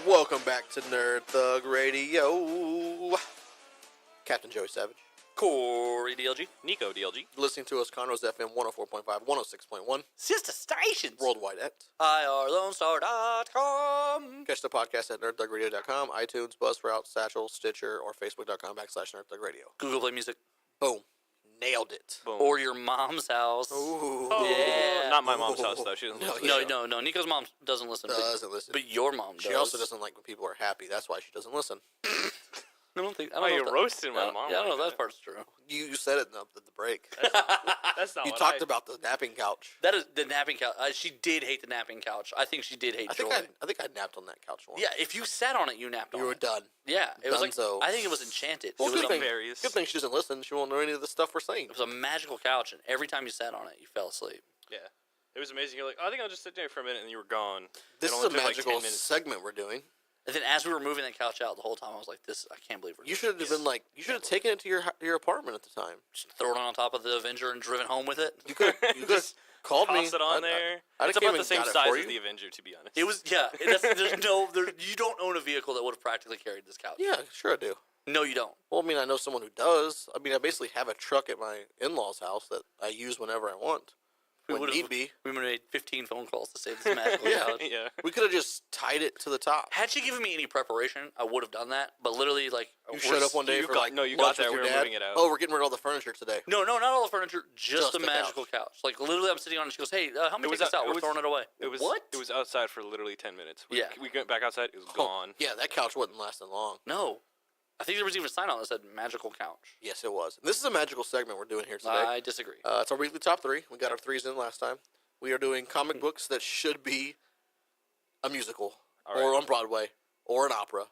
Welcome back to Nerd Thug Radio. Captain Joey Savage. Corey DLG. Nico DLG. Listening to us, Conroe's FM 104.5, 106.1. Sister stations. Worldwide at IRLoneStar.com. Catch the podcast at nerdthugradio.com, iTunes, Buzzsprout, Satchel, Stitcher, or Facebook.com/nerdthugradio. Google Play Music. Boom. Nailed it. Boom. Or your mom's house. Ooh. Oh, Yeah. Not my mom's house, though. She doesn't listen to the show. No. Nico's mom doesn't listen. Doesn't listen. But your mom does. She also doesn't like when people are happy. That's why she doesn't listen. I don't think. I Oh, don't know you're if roasting that, my mom. Yeah, I don't know if like that part's true. You said it in the break. That's not You what talked about the napping couch. That is the napping couch. She did hate the napping couch. I think she did hate Joy. I think I napped on that couch once. Yeah, if you sat on it, you napped on You were it. done. Yeah, it was like Dunzo. I think it was enchanted. Well, it was good thing, berries. good thing she doesn't listen. She won't know any of the stuff we're saying. It was a magical couch, and every time you sat on it, you fell asleep. Yeah. It was amazing. You're like, I think I'll just sit there for a minute, and you were gone. This It is only a took, like, 10 magical minutes. segment we're doing. And then as we were moving that couch out the whole time, I was like, "This, I can't believe we're You doing should have been like, you should have taken it to your apartment at the time. Just thrown it on top of the Avenger and driven home with it. You could have called me. Toss it on there. I It's came about and the same got it size for as you. the Avenger, to be honest. It was, yeah. You don't own a vehicle that would have practically carried this couch. Yeah, sure I do. No, you don't. Well, I mean, I know someone who does. I mean, I basically have a truck at my in-laws' house that I use whenever I want. When need be. We would have made 15 phone calls to save this magical Yeah. couch. Yeah. We could have just tied it to the top. Had she given me any preparation, I would have done that. But literally, like, You showed up one day you for got- like no, you lunch got there, with your we were dad. moving it out. Oh, we're getting rid of all the furniture today. no, not all the furniture, just the the magical couch. Like, literally, I'm sitting on it. She goes, "Hey, help me take this out. We're throwing it away." It was what? It was outside for literally 10 minutes. We went back outside. It was Oh, gone. yeah, that couch wasn't lasting long. No. I think there was even a sign on that said "magical couch." Yes, it was. This is a magical segment we're doing here today. I disagree. It's our weekly top three. We got our threes in last time. We are doing comic books that should be a musical, All or right. on Broadway, or an opera.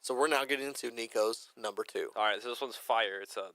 So we're now getting into Nico's number two. All right, so this one's fire. It's the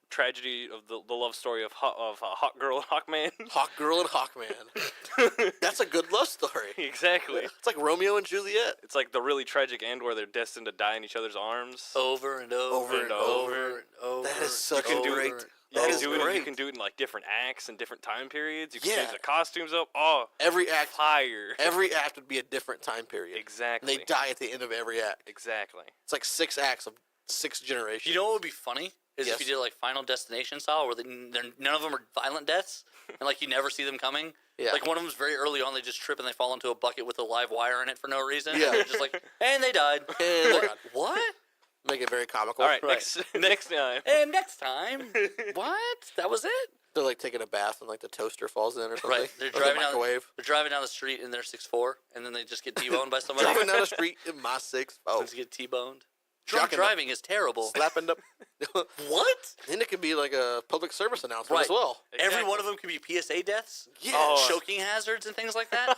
tragedy of the love story of Hawk Girl and Hawkman. Hawk Girl and Hawkman. That's a good love story. Exactly. It's like Romeo and Juliet. It's like the really tragic end where they're destined to die in each other's arms. Over and over and over and over. That is such You a can do great. it. That You is can do it. great. You can do it in like different acts and different time periods. You can Yeah. change the costumes up. Oh, Every act, fire! every act would be a different time period. Exactly. And they die at the end of every act. Exactly. It's like 6 acts of 6 generations. You know what would be funny is Yes. if you did like Final Destination style, where none of them are violent deaths, and like you never see them coming. Yeah. Like one of them's very early on, they just trip and they fall into a bucket with a live wire in it for no reason. Yeah. And they're just like, and they died. And they died. What? Make it very comical. All right, Right. next time. And next time, what? That was it? They're like taking a bath and like the toaster falls in or something. Right. They're Or the driving down. microwave. They're driving down the street in their 6'4", and then they just get T-boned by somebody. Driving down the street in my 6. Oh, Just get T-boned. Drunk Jocking driving is terrible. slapping up. What? Then it could be like a public service announcement Right. as well. Every Exactly. one of them could be PSA deaths. Yeah. Oh. Choking hazards and things like that.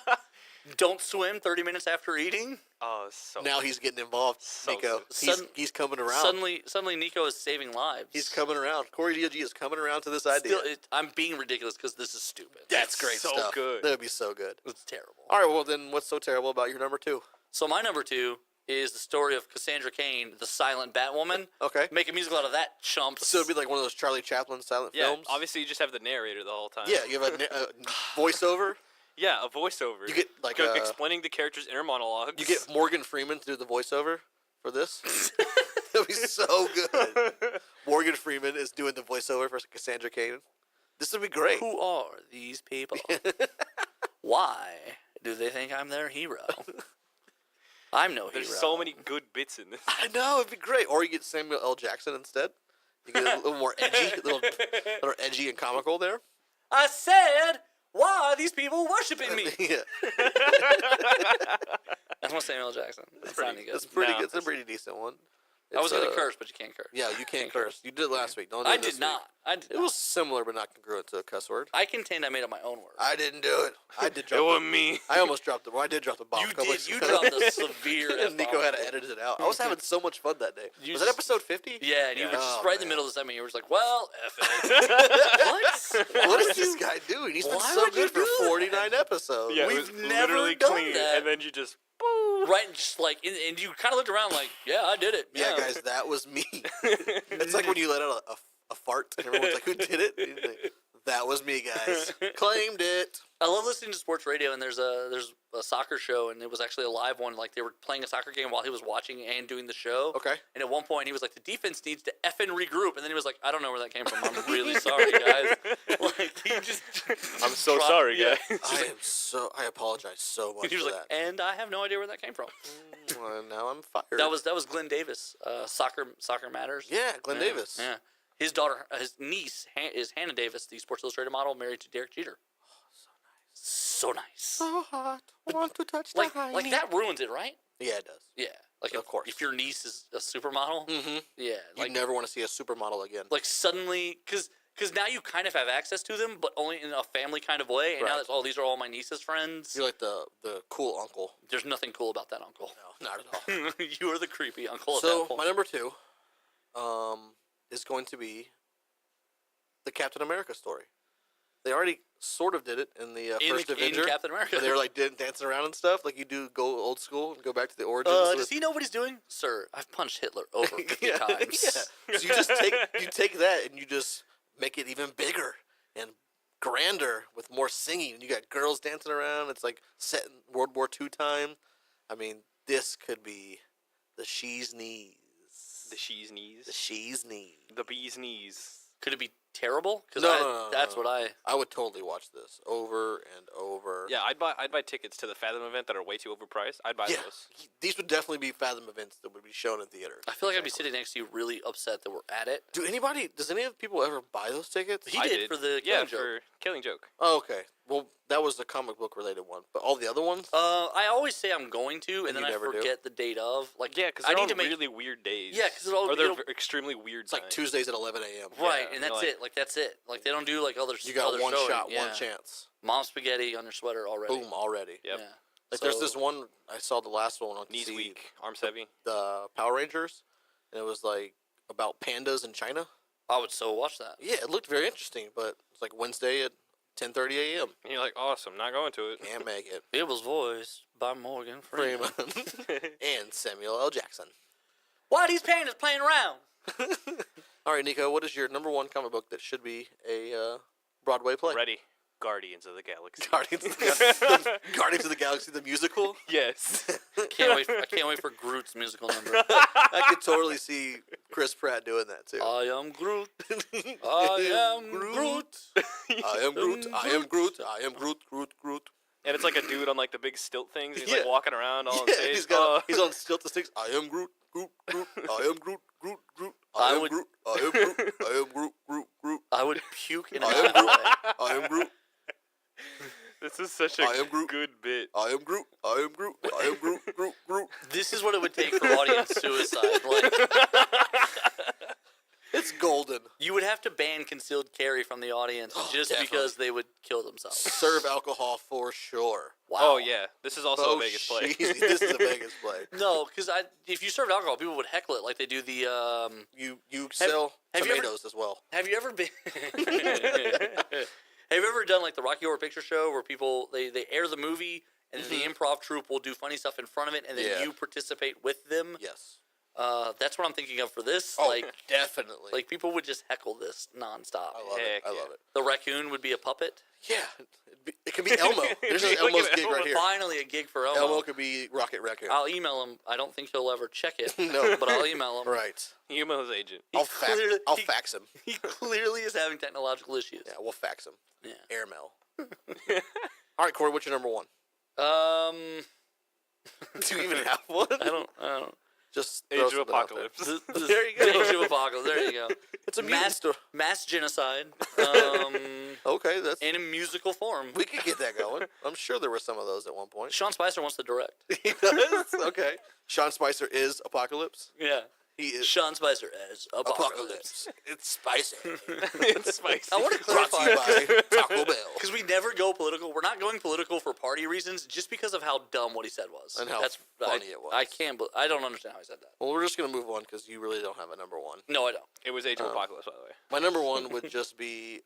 Don't swim 30 minutes after eating. Oh, so Now he's getting involved. So Nico. good. He's coming around. Suddenly, Nico is saving lives. He's coming around. Corey DLG is coming around to this idea. Still, I'm being ridiculous because this is stupid. That's great so stuff. good. That would be so good. It's terrible. All right, well then, what's so terrible about your number 2? So my number 2 is the story of Cassandra Cain, the silent Batwoman. Okay. Make a musical out of that chump. So it'd be like one of those Charlie Chaplin silent Yeah, films. obviously you just have the narrator the whole time. Yeah, you have a voiceover. Yeah, a voiceover. You get like explaining the character's inner monologues. you get Morgan Freeman to do the voiceover for this. That'd be so good. Morgan Freeman is doing the voiceover for Cassandra Cain. This would be great. Who are these people? Why do they think I'm their hero? I'm no There's hero. so many good bits in this. I know, it'd be great. Or you get Samuel L. Jackson instead. You get a little more edgy, a little edgy and comical there. I said, why are these people worshiping me? Yeah, That's my Samuel L. Jackson. That's not any good. it's pretty No. good. It's a pretty decent one. I was going It's, to curse, but you can't curse. Yeah, you can't curse. You did it last week. Don't do I it this did week. not. I did It not. was similar, but not congruent to a cuss word. I contend I made up my own word. I didn't do it. I did It drop. was me. I almost dropped the. Well, I did drop the bomb. You a couple did. weeks You ago. dropped a severe And Nico F-bomb. had to edit it out. I was having so much fun that day. You Was that just- episode 50? Yeah, and you were just Oh, right in the man. middle of the segment. You were just like, well, F it. What? What is this guy doing? He's been Why so would you good for do that? 49 episodes. Yeah, it We've was never literally done clean, that. and then you just Right, and just like, and you kind of looked around like, yeah, I did it. Yeah, guys, that was me. It's like when you let out a fart and everyone's like, who did it? And you're like, That was me, guys. Claimed it. I love listening to sports radio, and there's a soccer show, and it was actually a live one. Like, they were playing a soccer game while he was watching and doing the show. Okay. And at one point, he was like, the defense needs to effing regroup. And then he was like, I don't know where that came from. I'm really sorry, guys. Like, he just... I'm so sorry, yeah. guys. I apologize so much He was for like, that. and I have no idea where that came from. Well, now I'm fired. That was Glenn Davis. Soccer Matters. Yeah, Glenn Davis. Yeah. His daughter, his niece is Hannah Davis, the Sports Illustrated model, married to Derek Jeter. So nice. So hot. Want to touch the Like hiney. that ruins it, right? Yeah, it does. Yeah. Like Of course. if your niece is a supermodel, Mm-hmm. yeah. You Like never want to see a supermodel again. like suddenly, because now you kind of have access to them, but only in a family kind of way. And now Right. that's these are all my niece's friends. You're like the cool uncle. There's nothing cool about that uncle. No, not at all. You are the creepy uncle. At So that point. my number 2, is going to be the Captain America story. They already sort of did it in the first Avenger. in Captain America. where they were like dancing around and stuff, like you do. Go old school and go back to the origins. Does he know what he's doing, sir? I've punched Hitler over 50 yeah, times. yeah. So you take that and you just make it even bigger and grander with more singing. And you got girls dancing around. It's like set in World War II time. I mean, this could be the she's knees. The she's knees. The she's knees. The bee's knees. Could it be terrible? Because No, that's no. what I. I would totally watch this over and over. Yeah, I'd buy tickets to the Fathom event that are way too overpriced. I'd buy Yeah. those. These would definitely be Fathom events that would be shown in theaters. I feel like I'd be sitting next to you, really upset that we're at it. Does any of the people ever buy those tickets? He I did for the yeah Killing Joke. for Killing Joke. Oh, okay. Well, that was the comic book related one, but all the other ones. I always say I'm going to, and And then you I never do? forget the date of. Like, Yeah, because I they're need on to make really weird days. Yeah, 'cause it'll- or they're it'll- extremely weird. It's like times. Tuesdays at 11 a.m. right, Yeah, and that's like- it. Like that's it. Like they don't do like other. You got other one showing. shot, Yeah. one chance. Mom spaghetti on your sweater already. Boom, already. Yep. Yeah. Like there's So- this one I saw the last one on Knees see weak, arms heavy. the Power Rangers, and it was like about pandas in China. I would so watch that. Yeah, it looked very interesting, but it's like Wednesday at 10:30 a.m. And you're like, awesome, not going to it. Can't make it. It was voiced by Morgan Freeman. Freeman and Samuel L. Jackson. Why these pandas playing around? All right, Nico, what is your number 1 comic book that should be a Broadway play? Ready. Guardians of the Galaxy. Guardians of the Galaxy, the musical. Yes. I can't wait for Groot's musical number. I could totally see Chris Pratt doing that too. I am Groot. I am Groot. I am Groot. I am Groot. I am Groot. Groot. And it's like a dude on like the big stilt things. He's like Yeah. walking around all on Yeah, stage. he's on stilts sticks. I am Groot. Groot. I am Groot. Groot. I am would- Groot. I am Groot. I am Groot. I would puke in a I am alleyway. I am Groot. This is such I a am Groot. good bit. I am Groot. I am Groot. I am Groot. This is what it would take for audience suicide. Like, It's golden. you would have to ban concealed carry from the audience just definitely. because they would kill themselves. Serve alcohol for sure. Wow. Oh yeah, this is also a Vegas play. Cheesy. This is a Vegas play. No, because if you served alcohol, people would heckle it like they do the. You sell have you ever- tomatoes as well. Have you ever been? Have you ever done like the Rocky Horror Picture Show where people they air the movie and then the improv troupe will do funny stuff in front of it and then Yeah. you participate with them? Yes. That's what I'm thinking of for this. Oh, Like definitely. people would just heckle this nonstop. I love Heck it. I yeah. love it. The raccoon would be a puppet. Yeah. It could be Elmo. There's Look at Elmo's gig Elmo. right here. Finally, a gig for Elmo. Elmo could be Rocket Raccoon. I'll email him. I don't think he'll ever check it. No. but I'll email him. Right. Email his agent. I'll clearly- fax him. He clearly is having technological issues. Yeah, we'll fax him. Yeah. Airmail. All right, Corey, what's your number 1? Do you even have one? I don't. Just Age throw of something out there. Apocalypse. There you go. Age of Apocalypse. There you go. It's a mutant story. Mass genocide. Okay, that's In a musical form. we could get that going. I'm sure there were some of those at one point. Sean Spicer wants to direct. He does? Okay. Sean Spicer is Apocalypse. Yeah. He is Sean Spicer as Apocalypse. Apocalypse. It's spicy. It's spicy. I want to Brought to clarify you by Taco Bell. because we never go political. We're not going political for party reasons, just because of how dumb what he said was. And how funny it was. I can't. I don't understand how he said that. Well, we're just gonna move on because you really don't have a number 1. No, I don't. It was Age of Apocalypse, by the way. My number 1 would just be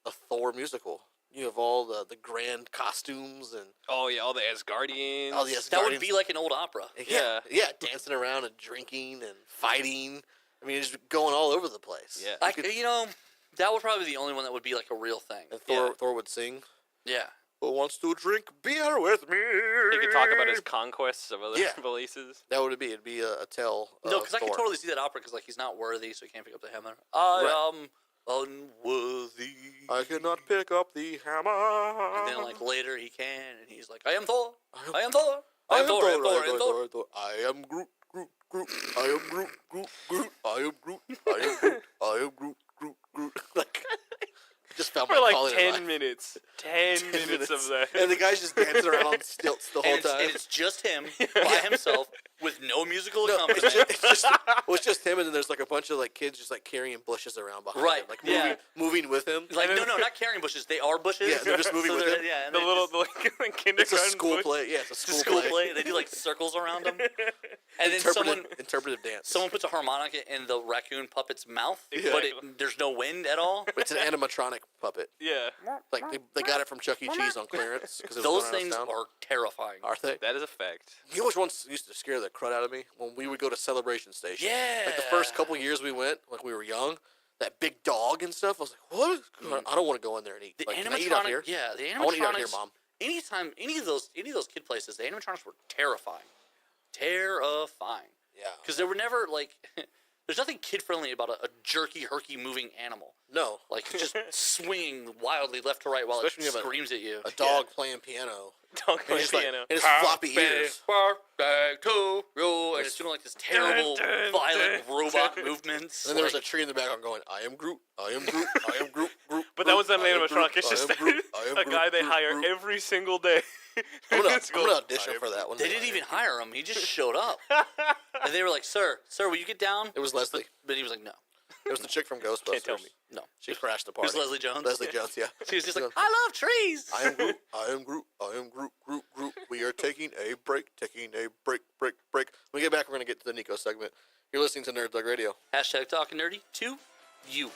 a Thor musical. You have all the grand costumes and Oh yeah, all the Asgardians. all the That would be like an old opera. yeah, dancing around and drinking and fighting. I mean, it's going all over the place. Yeah. I, you know, That would probably be the only one that would be like a real thing. And Yeah. Thor would sing. Yeah. Who wants to drink beer with me? He could talk about his conquests of other Yeah. places. That would be. It'd be a tale. No, because I can totally see that opera because like he's not worthy, so he can't pick up the hammer. I am unworthy. I cannot pick up the hammer. And then like later he can, and he's like, I am Thor. I am Thor. I am Thor. I am Thor. I am Thor. I am Groot. Groot. Groot. I am Groot. Groot. Groot. I am Groot. I am Groot. I am Groot. Groot. Groot. Like. Just felt For my like calling 10 minutes. 10 minutes of that. And the guy's just dancing around on stilts the whole time. And it's just him by himself with no musical No, accompaniment. it's just him, and then there's like a bunch of like kids just like carrying bushes around behind Right, him, like yeah. moving with him. Like no, not carrying bushes. They are bushes. Yeah, they're just moving with they're- him. Yeah, and The they little just- like kindergarten. It's a school bush. play. Yeah, it's a it's a school, school play. They do like circles around them, and then Interpretive dance. someone puts a harmonica in the raccoon puppet's mouth, but Exactly. there's no wind at all. It's an animatronic puppet. Yeah, Like they got it from Chuck E. Cheese on clearance because Those things are terrifying. Are they? that is a fact. You know which ones used to scare the crud out of me? When we would go to Celebration Station. Yeah. Like the first couple years we went, like we were young, that big dog and stuff. I was like, what? I don't want to go in there and eat. The Like, can animatronic, I eat out here? yeah, the animatronics. I want to eat out here, Mom. Anytime, any of those kid places, the animatronics were terrifying, terrifying. Yeah. Because there were never like, there's nothing kid friendly about a jerky, herky moving animal. No. Like just swinging wildly left to right while Especially it when you have screams at you. A dog playing piano. Dog And playing it's like, piano. and his floppy ears. Back to you, and it's doing like this terrible, Dun, dun, violent dun, robot dun. movements. And then there was a like- tree in the background going, I am Groot, I am Groot, I am Groot, Groot. But that Groot, was not an I am animatronic. Groot, It's I just am Groot, I am a Groot, guy they Groot, hire Groot. every single day. I'm gonna Just goes, audition for that one. They didn't even hire him. He just showed up. And they were like, sir, will you get down? It was Leslie. But he was like, no. It was the chick from Ghostbusters. Can't tell me. No. She crashed the It party. was Leslie Jones. Leslie Jones, yeah. She was just like, Yeah. I love trees. I am Groot, I am Groot, I am Groot, Groot, Groot. We are taking a break. When we get back, we're going to get to the Nico segment. You're listening to Nerd Dog Radio. Hashtag talking nerdy to you.